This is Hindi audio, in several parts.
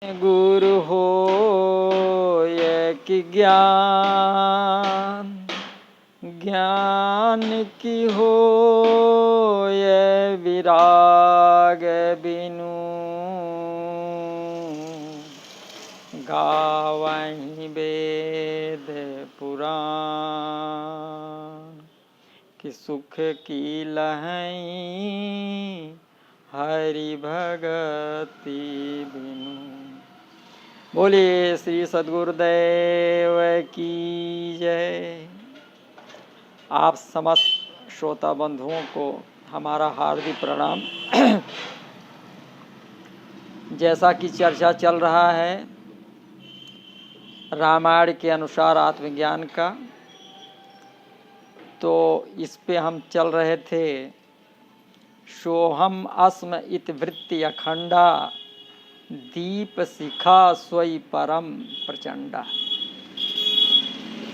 गुरु हो कि ज्ञान ज्ञान की हो ये विराग बिनु गावहीं वेद पुराण कि सुख की लहई हरि भगति बिनु। बोलिए श्री सद्गुरुदेव की जय। आप समस्त श्रोता बंधुओं को हमारा हार्दिक प्रणाम। जैसा कि चर्चा चल रहा है रामायण के अनुसार आत्मज्ञान का, तो इस पे हम चल रहे थे सोहम अस्म इत वृत्ति अखंडा दीप शिखा स्वई परम प्रचंडा।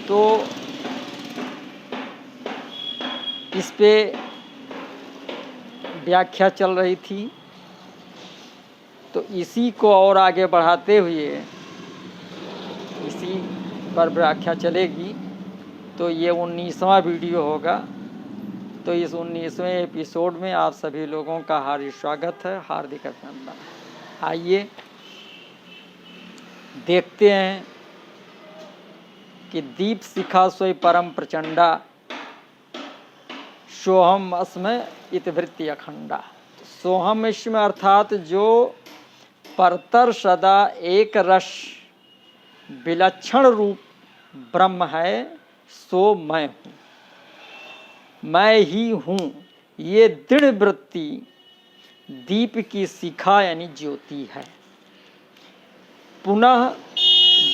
तो इस पे व्याख्या चल रही थी, तो इसी को और आगे बढ़ाते हुए इसी पर व्याख्या चलेगी। तो ये 19वां वीडियो होगा। तो इस 19वें एपिसोड में आप सभी लोगों का हार्दिक स्वागत है, हार्दिक अभिनंदन। आइए देखते हैं कि दीप शिखा सोई परम प्रचंडा सोहम अस्म इत वृत्ति अखंडा। सोहम इसमें अर्थात जो परतर सदा एक रस विलक्षण रूप ब्रह्म है, सो मैं हूँ, मैं ही हूँ। ये दृढ़ वृत्ति दीप की शिखा यानी ज्योति है। पुनः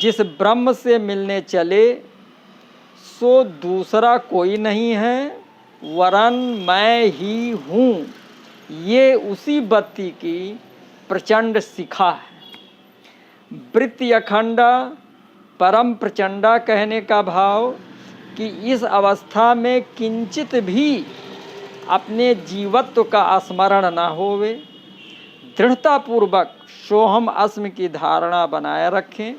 जिस ब्रह्म से मिलने चले सो दूसरा कोई नहीं है, वरन मैं ही हूँ। ये उसी बत्ती की प्रचंड शिखा है। वृत्ति अखंडा परम प्रचंडा कहने का भाव कि इस अवस्था में किंचित भी अपने जीवत्व का स्मरण न होवे, दृढ़तापूर्वक सोहम अस्म की धारणा बनाए रखें।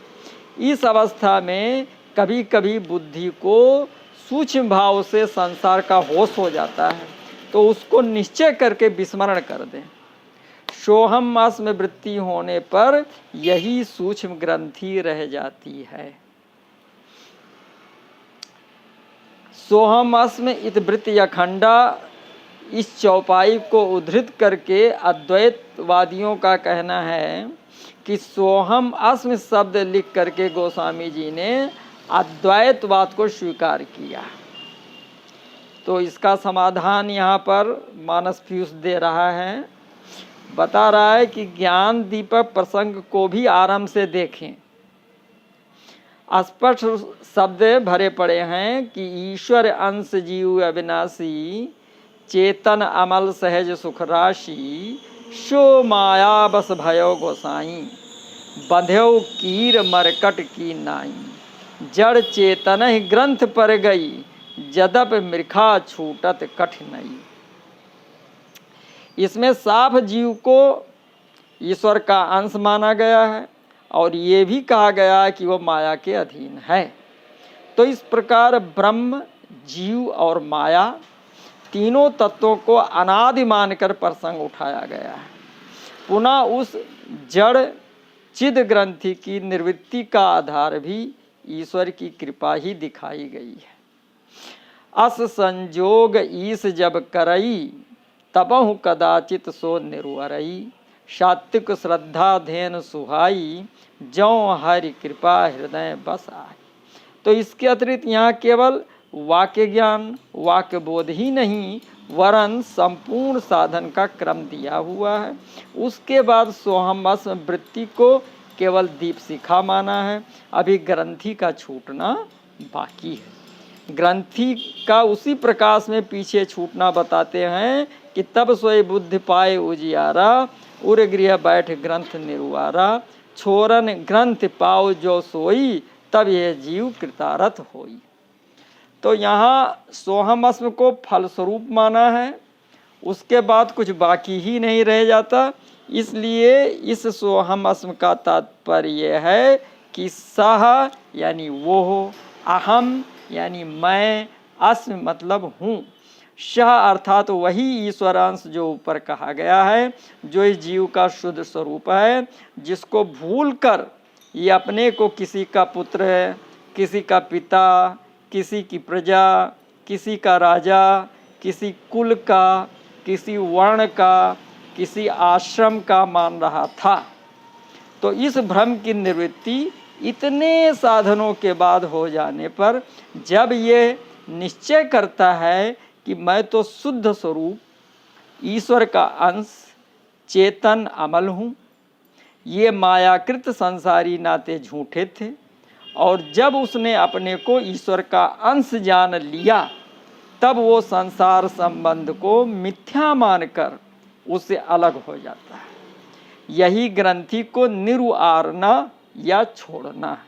इस अवस्था में कभी कभी बुद्धि को सूक्ष्म भाव से संसार का होश हो जाता है, तो उसको निश्चय करके विस्मरण कर दें। सोहम अस्म वृत्ति होने पर यही सूक्ष्म ग्रंथि रह जाती है। सोहम अस्म इत वृत्ति अखंडा, इस चौपाई को उद्धृत करके अद्वैतवादियों का कहना है कि सोहम अस्म शब्द लिख करके गोस्वामी जी ने अद्वैतवाद को स्वीकार किया। तो इसका समाधान यहाँ पर मानस पीयूष दे रहा है, बता रहा है कि ज्ञान दीपक प्रसंग को भी आराम से देखें। स्पष्ट शब्द भरे पड़े हैं कि ईश्वर अंश जीव अविनाशी, चेतन अमल सहज सुख राशि, सो माया बस भयो गोसाई, बंध्यो कीर मरकट की नाई, जड़ चेतन ही ग्रंथ पर गई, जदप मृखा छूटत कठिनाई। इसमें साफ जीव को ईश्वर का अंश माना गया है और ये भी कहा गया है कि वो माया के अधीन है। तो इस प्रकार ब्रह्म, जीव और माया तीनों तत्वों को अनादि मानकर प्रसंग उठाया गया है। पुनः उस जड़ चिद ग्रंथि की निवृत्ति का आधार भी ईश्वर की कृपा ही दिखाई गई है। अस संजोग ईस जब करई, तबहु कदाचित सो निर्वरई, सात्विक श्रद्धा धेन सुहाई, जौ हरि कृपा हृदय बस आए। तो इसके अतिरिक्त यहाँ केवल वाक्य ज्ञान, वाक्य बोध ही नहीं, वरन संपूर्ण साधन का क्रम दिया हुआ है। उसके बाद सोहम अस्म वृत्ति को केवल दीप शिखा माना है। अभी ग्रंथि का छूटना बाकी है। ग्रंथि का उसी प्रकाश में पीछे छूटना बताते हैं कि तब सोई बुद्धि पाए उजियारा, उर गृह बैठ ग्रंथ निर्वारा, छोरन ग्रंथ पाओ जो सोई, तब यह जीव कृतारथ होई। तो यहाँ सोहम अस्म को फलस्वरूप माना है। उसके बाद कुछ बाकी ही नहीं रह जाता। इसलिए इस सोहम अस्म का तात्पर्य है कि सह यानी वो हो, अहम यानी मैं, अस्म मतलब हूँ। सह अर्थात वही ईश्वरांश जो ऊपर कहा गया है, जो इस जीव का शुद्ध स्वरूप है, जिसको भूलकर ये अपने को किसी का पुत्र है, किसी का पिता, किसी की प्रजा, किसी का राजा, किसी कुल का, किसी वर्ण का, किसी आश्रम का मान रहा था। तो इस भ्रम की निवृत्ति इतने साधनों के बाद हो जाने पर जब ये निश्चय करता है कि मैं तो शुद्ध स्वरूप ईश्वर का अंश चेतन अमल हूँ, ये मायाकृत संसारी नाते झूठे थे, और जब उसने अपने को ईश्वर का अंश जान लिया तब वो संसार संबंध को मिथ्या मानकर उससे अलग हो जाता है। यही ग्रंथि को निरुआरना या छोड़ना है।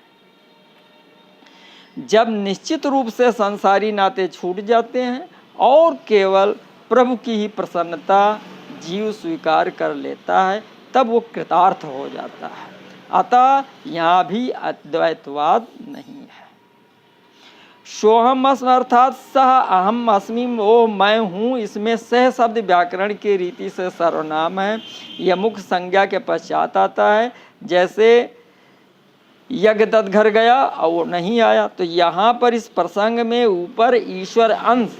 जब निश्चित रूप से संसारी नाते छूट जाते हैं और केवल प्रभु की ही प्रसन्नता जीव स्वीकार कर लेता है, तब वो कृतार्थ हो जाता है। अतः यहाँ भी अद्वैतवाद नहीं है। सोहम अस्म अर्थात सह अहम अस्मि, वो मैं हूँ, इसमें सह शब्द व्याकरण की रीति से सर्वनाम है। यह मुख्य संज्ञा के पश्चात आता है। जैसे यज्ञ तत् घर गया और वो नहीं आया, तो यहाँ पर इस प्रसंग में ऊपर ईश्वर अंश,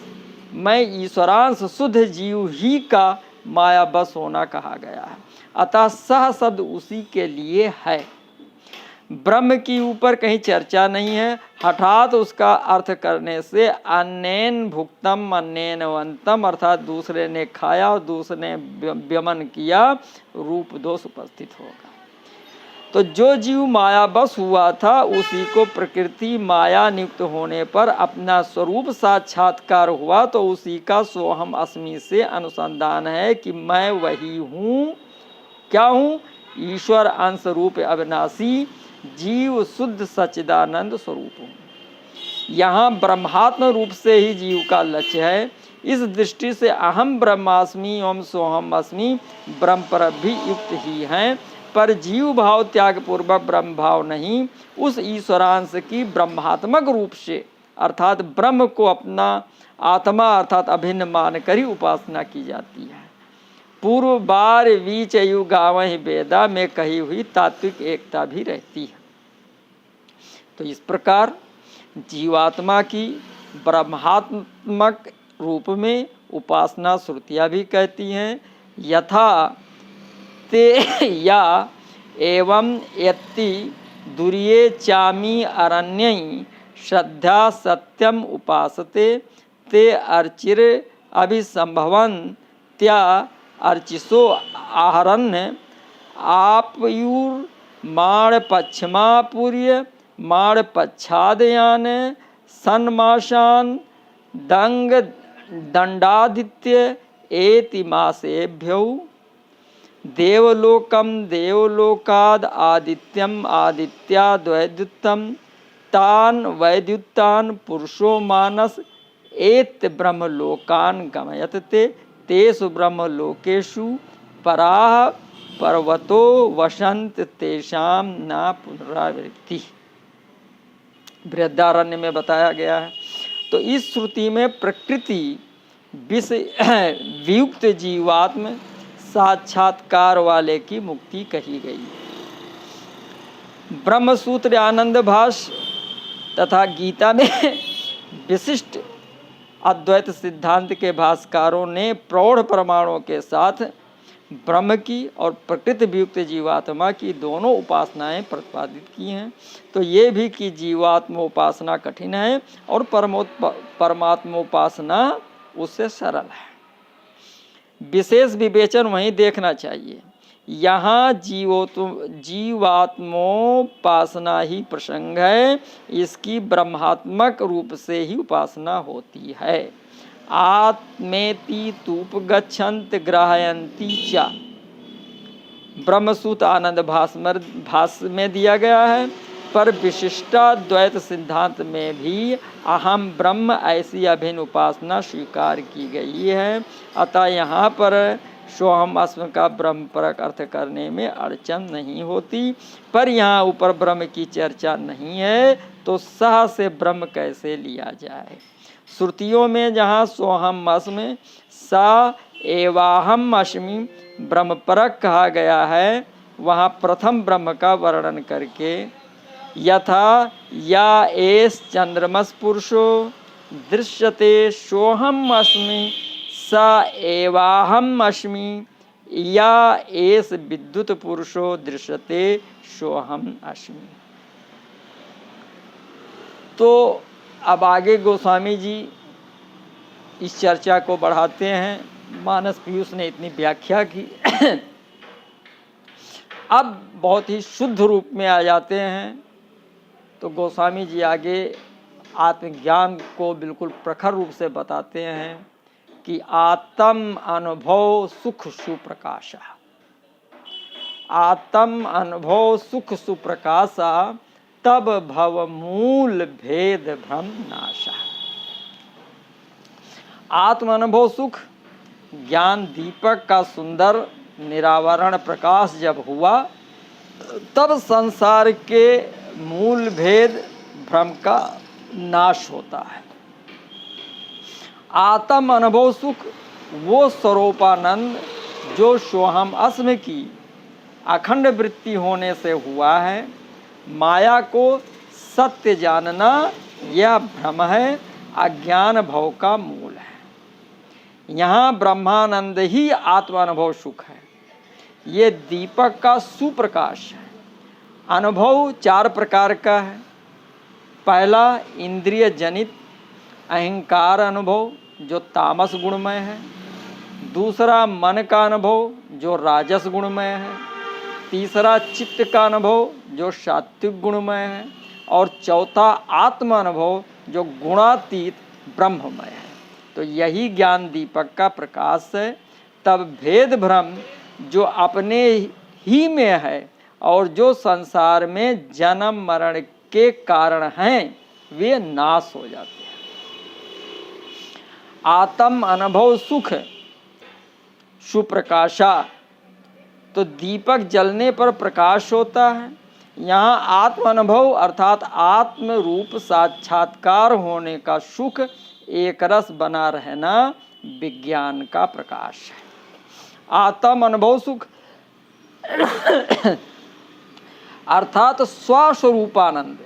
मैं ईश्वरांश शुद्ध जीव ही का माया बस होना कहा गया है। अतः सह शब्द उसी के लिए है। ब्रह्म की ऊपर कहीं चर्चा नहीं है। हठात उसका अर्थ करने से अन्येन भुक्तम अन्येन वंतम, अर्थात दूसरे ने खाया और दूसरे ने व्यमन किया, रूप दोष उपस्थित होगा। तो जो जीव माया बस हुआ था उसी को प्रकृति माया नियुक्त होने पर अपना स्वरूप साक्षात्कार हुआ, तो उसी का सोहम अस्मि से अनुसंधान है कि मैं वही हूँ। क्या हूँ? ईश्वर अंश रूप अविनाशी जीव शुद्ध सच्चिदानंद स्वरूप हूँ। यहाँ ब्रह्मात्म रूप से ही जीव का लक्ष्य है। इस दृष्टि से अहम ब्रह्मास्मि ओम सोहम अस्मि ब्रह्म पर भी युक्त ही हैं, पर जीव भाव त्याग पूर्वक ब्रह्म भाव नहीं, उस ईश्वरांश की ब्रह्मात्मक रूप से अर्थात ब्रह्म को अपना आत्मा अर्थात अभिन्न मानकर ही उपासना की जाती है। पूर्व बार बीच युगावहि वेदा में कही हुई तात्विक एकता भी रहती है। तो इस प्रकार जीवात्मा की ब्रह्मात्मक रूप में उपासना श्रुतियाँ भी कहती हैं। यथा ते या एवं यत्ति दुर्ये चामी अरण्यै श्रद्धा सत्यम उपासते ते अर्चिर अभिसंभवन त्या अर्चिसो आहरण्य आपयूर माण पश्चिमापूर्य माण पच्छादयान सन्माशान दंग दंडादित्य एति मासेभ्यौ देवलोकम देवलोकाद आदित्यम आदित्याद वैद्युतम तान वैद्युतान पुरुषो मानस एत ब्रह्मलोकान गमयत तेषु ब्रह्मलोकेषु पराः पर्वतो वसंत तेषाम न पुनरावृत्ति। बृहदारण्य में बताया गया है। तो इस श्रुति में प्रकृति वियुक्त जीवात्म साक्षात्कार वाले की मुक्ति कही गई। ब्रह्मसूत्र आनंद भाष्य तथा गीता में विशिष्ट अद्वैत सिद्धांत के भाष्यकारों ने प्रौढ़ प्रमाणों के साथ ब्रह्म की और प्रकृति वियुक्त जीवात्मा की दोनों उपासनाएं प्रतिपादित की हैं। तो ये भी कि जीवात्म उपासना कठिन है और परमात्मा उपासना उससे सरल है। विशेष विवेचन वहीं देखना चाहिए। यहाँ जीवात्मोपासना ही प्रसंग है, इसकी ब्रह्मात्मक रूप से ही उपासना होती है। आत्मेति तूप गच्छन्त ग्रहयन्ति च ब्रह्मसूत्र आनंद भाष्य में दिया गया है। पर विशिष्टाद्वैत सिद्धांत में भी अहम ब्रह्म ऐसी अभिन्न उपासना स्वीकार की गई है। अतः यहाँ पर सोहम अस्म का ब्रह्म परक अर्थ करने में अड़चन नहीं होती। पर यहाँ ऊपर ब्रह्म की चर्चा नहीं है, तो सह से ब्रह्म कैसे लिया जाए। श्रुतियों में जहाँ सोहम अस्म सा एवाहम अस्मि ब्रह्म परक कहा गया है, वहाँ प्रथम ब्रह्म का वर्णन करके यथा या एस चंद्रमस पुरुषो दृश्यते सोहम अस्मि स एवाहम अस्मि या एस विद्युत पुरुषो दृश्यते सोहम अस्मि। तो अब आगे गोस्वामी जी इस चर्चा को बढ़ाते हैं। मानस पीयूष ने इतनी व्याख्या की, अब बहुत ही शुद्ध रूप में आ जाते हैं। तो गोस्वामी जी आगे आत्मज्ञान को बिल्कुल प्रखर रूप से बताते हैं कि आत्म अनुभव सुख सुप्रकाशा, आत्म अनुभव सुख सुप्रकाशा तब भव मूल भेद भ्रम नाशा। आत्म अनुभव सुख ज्ञान दीपक का सुंदर निरावरण प्रकाश जब हुआ, तब संसार के मूल भेद भ्रम का नाश होता है। आत्म अनुभव सुख वो स्वरूपानंद जो सोहम अस्म की अखंड वृत्ति होने से हुआ है। माया को सत्य जानना यह भ्रम है, अज्ञान भव का मूल है। यहाँ ब्रह्मानंद ही आत्मानुभव सुख है, ये दीपक का सुप्रकाश है। अनुभव 4 प्रकार का है। पहला इंद्रिय जनित अहंकार अनुभव जो तामस गुणमय है। दूसरा मन का अनुभव जो राजस गुणमय है। तीसरा चित्त का अनुभव जो सात्विक गुणमय है। और चौथा आत्मा अनुभव जो गुणातीत ब्रह्ममय है। तो यही ज्ञान दीपक का प्रकाश है। तब भेद भ्रम जो अपने ही में है और जो संसार में जन्म मरण के कारण हैं, वे नाश हो जाते हैं। आत्म अनुभव सुख सुप्रकाशा, तो दीपक जलने पर प्रकाश होता है। यहाँ आत्म अनुभव अर्थात आत्म रूप साक्षात्कार होने का सुख, एक रस बना रहना विज्ञान का प्रकाश है। आत्म अनुभव सुख अर्थात स्वस्वरूपानंद,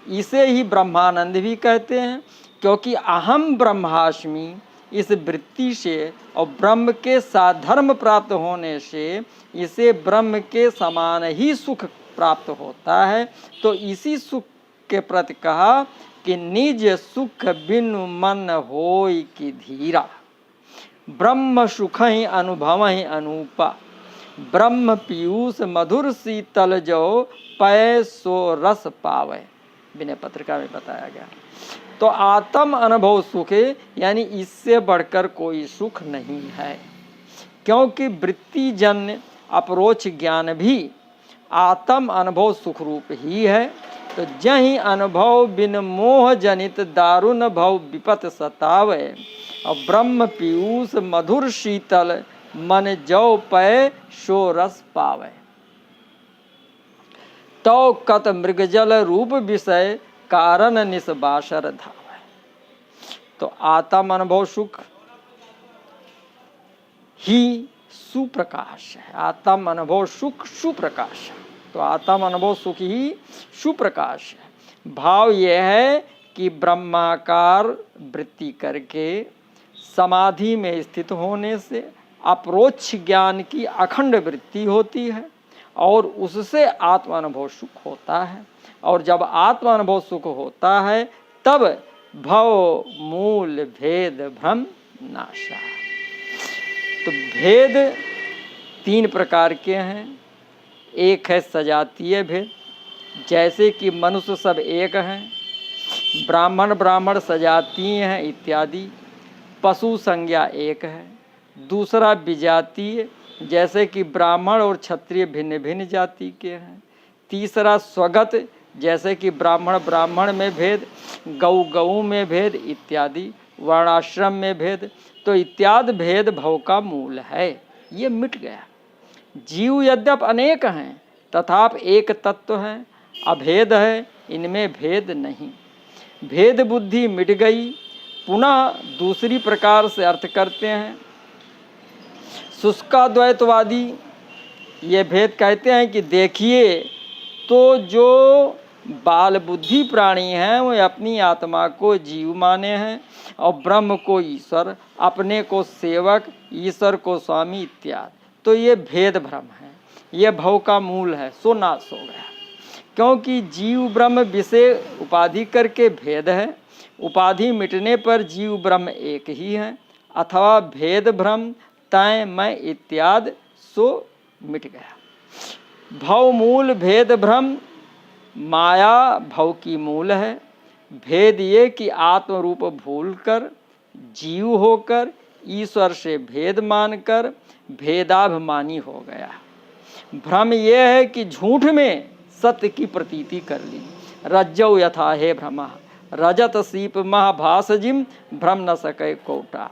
इसे ही ब्रह्मानंद भी कहते हैं, क्योंकि अहम ब्रह्मास्मि इस वृत्ति से और ब्रह्म के साधर्म प्राप्त होने से इसे ब्रह्म के समान ही सुख प्राप्त होता है। तो इसी सुख के प्रति कहा कि निज सुख बिनु मन होय कि धीरा, ब्रह्म सुख ही अनुभव ही अनूपा, ब्रह्म पीयूष मधुर शीतल जो पय सो रस पावे, विनय पत्रिका में बताया गया। तो आत्म अनुभव सुख यानी इससे बढ़कर कोई सुख नहीं है, क्योंकि वृत्ति जन्य अपरोक्ष ज्ञान भी आत्म अनुभव सुख रूप ही है। तो जही अनुभव बिन मोह जनित दारुण भव विपत सतावे, और ब्रह्म पीयूष मधुर शीतल मन जो पय सो रस पावे, तो कत मृगजल रूप विषय कारण निस्बासर धावे। तो आत्म अनुभव सुख ही सुप्रकाश है। आत्म अनुभव सुख सुप्रकाश है। तो आत्म अनुभव सुख ही सुप्रकाश है। भाव यह है कि ब्रह्माकार वृत्ति करके समाधि में स्थित होने से अपरोक्ष ज्ञान की अखंड वृत्ति होती है और उससे आत्म अनुभव सुख होता है। और जब आत्म अनुभव सुख होता है तब भव मूल भेद भ्रम नाशा। तो भेद 3 प्रकार के हैं। एक है सजातीय भेद, जैसे कि मनुष्य सब एक हैं, ब्राह्मण सजातीय हैं इत्यादि। पशु संज्ञा एक है। दूसरा विजातीय, जैसे कि ब्राह्मण और क्षत्रिय भिन्न भिन्न जाति के हैं। तीसरा स्वगत, जैसे कि ब्राह्मण में भेद, गऊ में भेद इत्यादि, वर्णाश्रम में भेद। तो इत्यादि भेद भव का मूल है। ये मिट गया। जीव यद्यप अनेक हैं तथापि एक तत्व है, अभेद है, इनमें भेद नहीं। भेद बुद्धि मिट गई। पुनः दूसरी प्रकार से अर्थ करते हैं। शुष्काद्वैतवादी ये भेद कहते हैं कि देखिए, तो जो बाल बुद्धि प्राणी हैं वो अपनी आत्मा को जीव माने हैं और ब्रह्म को ईश्वर, अपने को सेवक, ईश्वर को स्वामी इत्यादि। तो ये भेद भ्रम है, ये भव का मूल है, सो नाश हो गया। क्योंकि जीव ब्रह्म विषय उपाधि करके भेद है, उपाधि मिटने पर जीव ब्रह्म एक ही है। अथवा भेद भ्रम तय मैं इत्यादि सो मिट गया। भव मूल भेद भ्रम, माया भव की मूल है। भेद ये कि आत्म रूप भूल कर, जीव होकर ईश्वर से भेद मानकर भेदाभिमानी हो गया। भ्रम ये है कि झूठ में सत्य की प्रतीति कर ली। रज्जौ यथा हे भ्रमः, रजत सीप महाभासजिम भ्रम न सके कोटा।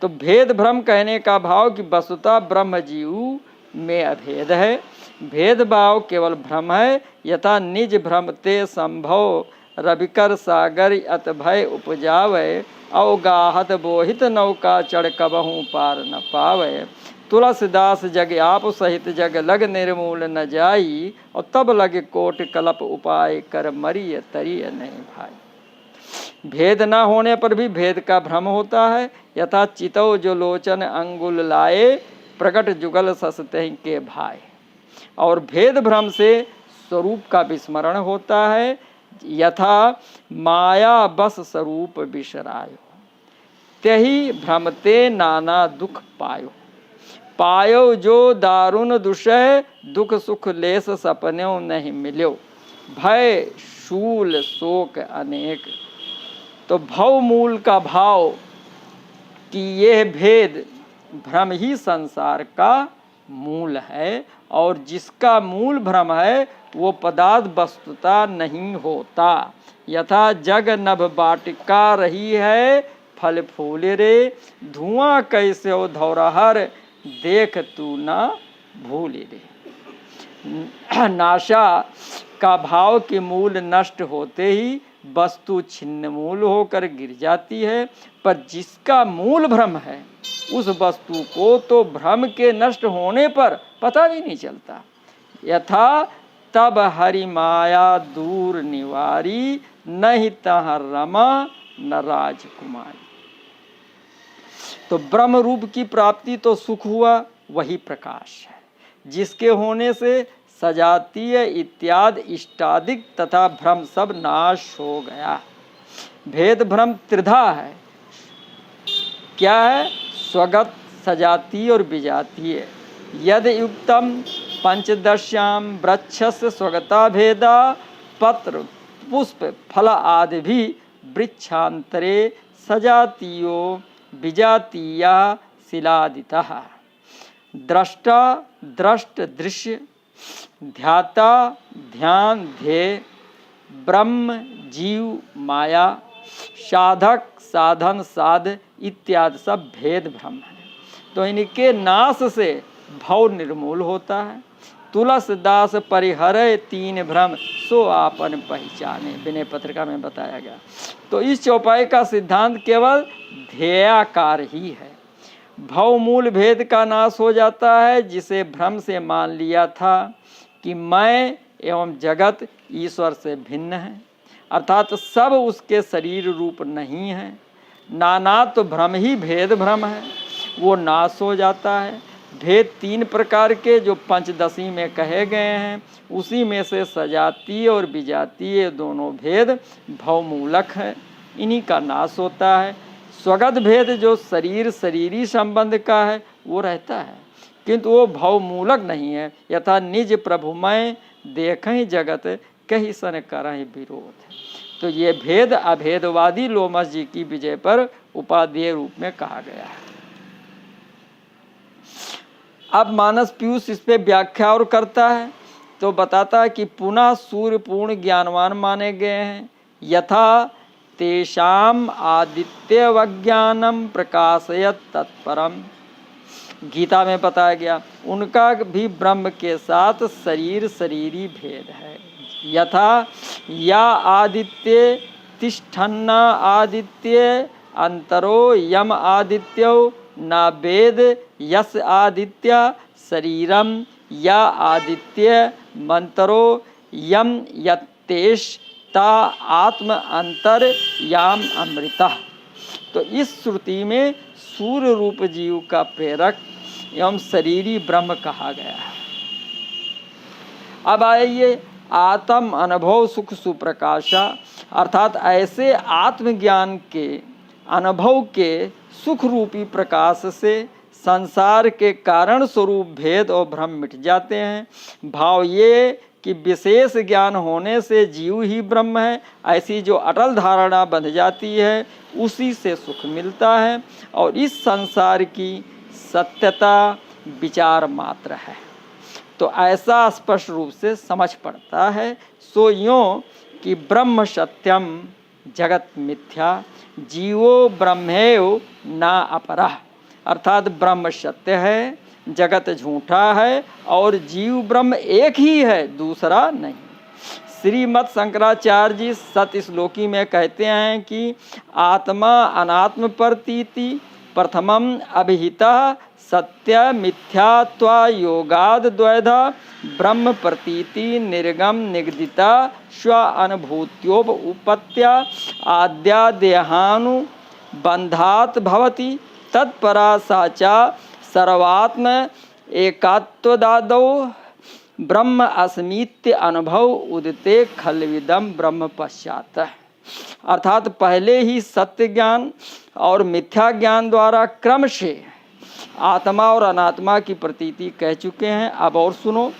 तो भेद भ्रम कहने का भाव कि वस्तुतः ब्रह्म जीव में अभेद है। भेद भाव केवल भ्रम है। यथा निज भ्रम ते संभव, रविकर सागर अत भय उपजावे, अवगाहत बोहित नौका चढ़ कबहू पार न पावे। तुलसीदास जग आप सहित जग लग निर्मूल न जाई, और तब लगे कोट कलप उपाय कर मरिय तरिय नहीं भाई। भेद न होने पर भी भेद का भ्रम होता है। यथा चितौ जो लोचन अंगुल लाए, प्रकट जुगल ससते के भाई। और भेद भ्रम से स्वरूप का विस्मरण होता है। यथा माया बस स्वरूप बिसरायो, त्यही भ्रमते नाना दुख पायो। पायो जो दारुण दुषय, दुख सुख लेस सपन्यों नहीं मिल्यो। भय शूल शोक अनेक। तो भव मूल का भाव कि यह भेद भ्रम ही संसार का मूल है, और जिसका मूल भ्रम है वो पदार्थ वस्तुता नहीं होता। यथा जग नभ बाटिका रही है फल फूल रे, धुआं कैसे हो धौरहर देख तू ना भूल रे। नाशा का भाव के मूल नष्ट होते ही वस्तु छिन्न मूल होकर गिर जाती है, पर जिसका मूल भ्रम है उस वस्तु को तो भ्रम के नष्ट होने पर पता भी नहीं चलता। यथा तब हरि माया दूर निवारी, नहीं तह रमा न राजकुमारी। तो ब्रह्म रूप की प्राप्ति तो सुख हुआ, वही प्रकाश है जिसके होने से सजातीय इत्यादि इष्टादिक तथा भ्रम सब नाश हो गया। भेद भ्रम त्रिधा है। क्या है? स्वगत, सजातीय और विजातीय। यद युक्तम पंचदश्याम वृक्षस्य स्वगता भेदा, पत्र पुष्प फल आदि भी वृक्षांतरे सजातीयो विजातीया शिलादितः। द्रष्टा द्रष्ट दृश्य, ध्याता ध्यान ध्येय, ब्रह्म जीव माया, साधक साधन साध इत्यादि सब भेद भ्रम है। तो इनके नाश से भव निर्मूल होता है। तुलसीदास परिहरे तीन भ्रम, सो आपन पहचाने, विनय पत्रिका में बताया गया। तो इस चौपाई का सिद्धांत केवल ध्येयाकार ही है। भव मूल भेद का नाश हो जाता है, जिसे भ्रम से मान लिया था कि मैं एवं जगत ईश्वर से भिन्न है, अर्थात सब उसके शरीर रूप नहीं है। नाना तो भ्रम ही भेद भ्रम है, वो नाश हो जाता है। भेद तीन प्रकार के जो पंचदशी में कहे गए हैं, उसी में से सजातीय और विजातीय दोनों भेद भवमूलक है, इन्हीं का नाश होता है। स्वगत भेद जो शरीर शरीरी संबंध का है वो रहता है, किंतु वो भवमूलक नहीं है। यथा निज प्रभुमय देखहि जगत, कहीं सन करहि विरोध। तो ये भेद अभेदवादी लोमस जी की विजय पर उपादेय रूप में कहा गया है। अब मानस पीयूष इस पे व्याख्या और करता है, तो बताता है कि पुनः सूर्य पूर्ण ज्ञानवान माने गए हैं। यथा तेषाम आदित्य वज्ञानम प्रकाशयत तत्परम। गीता में बताया गया। उनका भी ब्रह्म के साथ शरीर शरीरी भेद है। यथा या आदित्य तिष्ठन्ना आदित्य अंतरो यम आदित्यो न वेद यस आदित्य शरीरम या आदित्य मंतरो यम यत्तेष ता आत्म अंतर याम अमृता। तो इस श्रुति में सूर्य रूप जीव का प्रेरक एवं शरीरी ब्रह्म कहा गया है। अब आइए आत्म अनुभव सुख सुप्रकाशा, अर्थात ऐसे आत्मज्ञान के अनुभव के सुख रूपी प्रकाश से संसार के कारण स्वरूप भेद और भ्रम मिट जाते हैं। भाव ये कि विशेष ज्ञान होने से जीव ही ब्रह्म है, ऐसी जो अटल धारणा बंध जाती है उसी से सुख मिलता है और इस संसार की सत्यता विचार मात्र है। तो ऐसा स्पष्ट रूप से समझ पड़ता है। सो यों कि ब्रह्म सत्यम जगत मिथ्या जीवो ब्रह्मेव ना अपरः, अर्थात ब्रह्म सत्य है, जगत झूठा है और जीव ब्रह्म एक ही है, दूसरा नहीं। श्रीमद् शंकराचार्य जी सत श्लोकी में कहते हैं कि आत्मा अनात्म प्रतीति प्रथमम अभिहितः सत्य मिथ्यात्वा योगाद द्वैधा ब्रह्म प्रतीति निर्गम निगदिता स्व अनुभूत्योप उपत्या आद्या देहानु बंधात भवति तत्परा साचा सर्वात्म एकात्वदादौ ब्रह्म अस्मित्य अनुभव उदिते खलविदम ब्रह्म पश्चात। अर्थात पहले ही सत्य ज्ञान और मिथ्या ज्ञान द्वारा क्रम से आत्मा और अनात्मा की प्रतीति कह चुके हैं। अब और सुनो,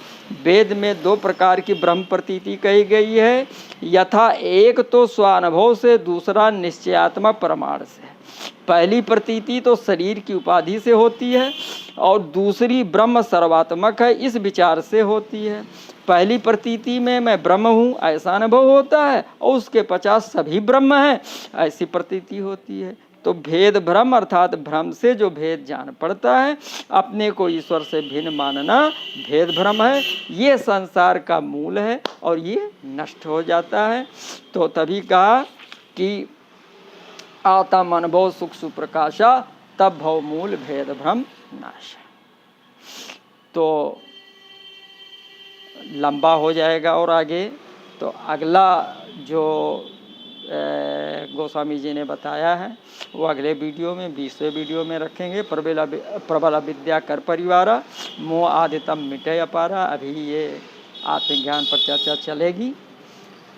वेद में दो प्रकार की ब्रह्म प्रतीति कही गई है। यथा एक तो स्वानुभव से, दूसरा निश्चयात्मक प्रमाण से। पहली प्रतीति तो शरीर की उपाधि से होती है और दूसरी ब्रह्म सर्वात्मक है इस विचार से होती है। पहली प्रतीति में मैं ब्रह्म हूँ ऐसा अनुभव होता है और उसके 50 सभी ब्रह्म हैं ऐसी प्रतीति होती है। तो भेद भ्रम अर्थात भ्रम से जो भेद जान पड़ता है, अपने को ईश्वर से भिन्न मानना भेद भ्रम है। ये संसार का मूल है और ये नष्ट हो जाता है। तो तभी कहा कि आत्म अनुभव सुख सुप्रकाशा तब भव मूल भेद भ्रम नाश। तो लंबा हो जाएगा और आगे तो अगला जो गोस्वामी जी ने बताया है वो अगले वीडियो में 20वें वीडियो में रखेंगे। प्रबल विद्या कर परिवारा मोह आदितम मिटे अपारा। अभी ये आत्मज्ञान पर चर्चा चलेगी।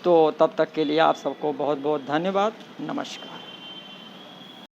तो तब तक के लिए आप सबको बहुत बहुत धन्यवाद। नमस्कार।